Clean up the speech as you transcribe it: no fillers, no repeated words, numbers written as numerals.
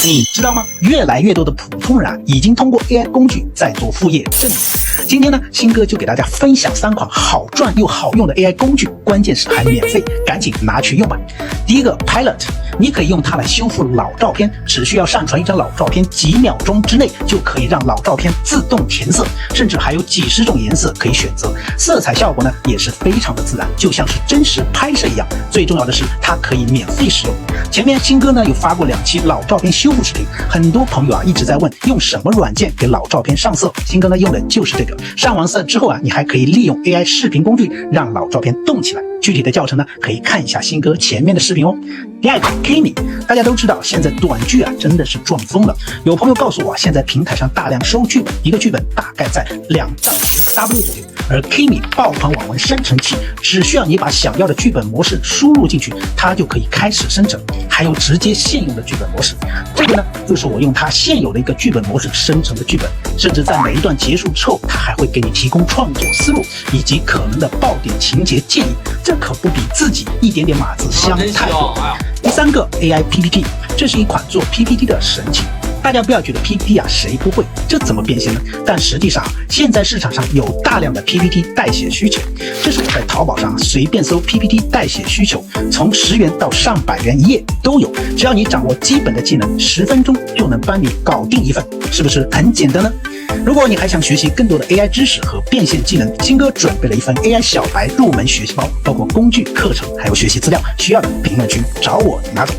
你知道吗？越来越多的普通人已经通过 AI 工具在做副业挣钱。今天呢，新哥就给大家分享3款好赚又好用的 AI 工具，关键是还免费，赶紧拿去用吧。第一个 Pilot， 你可以用它来修复老照片，只需要上传一张老照片，几秒钟之内就可以让老照片自动填色，甚至还有几十种颜色可以选择，色彩效果呢也是非常的自然，就像是真实拍摄一样。最重要的是它可以免费使用。前面新哥呢有发过2期老照片修复视频，很多朋友一直在问用什么软件给老照片上色，新哥呢用的就是这个。上完色之后你还可以利用 AI 视频工具让老照片动起来。具体的教程呢可以看一下新哥前面的视频哦。第二个 Kimi， 大家都知道现在短剧真的是赚疯了。有朋友告诉我，现在平台上大量收剧本，一个剧本大概在2到10W左右，而 Kimi 爆款网文生成器只需要你把想要的剧本模式输入进去，它就可以开始生成，还有直接现用的剧本模式。这个呢就是我用它现有的一个剧本模式生成的剧本，甚至在每一段结束之后，它还会给你提供创作思路以及可能的爆点情节建议，这可不比自己一点点码子香太多。第3个 AI PPT， 这是一款做 PPT 的神器。大家不要觉得 PPT 谁不会，这怎么变现呢？但实际上现在市场上有大量的 PPT 代写需求。这是我在淘宝上随便搜 PPT 代写需求，从10元到上百元一页都有，只要你掌握基本的技能，10分钟就能帮你搞定一份，是不是很简单呢？如果你还想学习更多的 AI 知识和变现技能，新哥准备了一份 AI 小白入门学习包，包括工具、课程还有学习资料，需要的评论区找我拿走。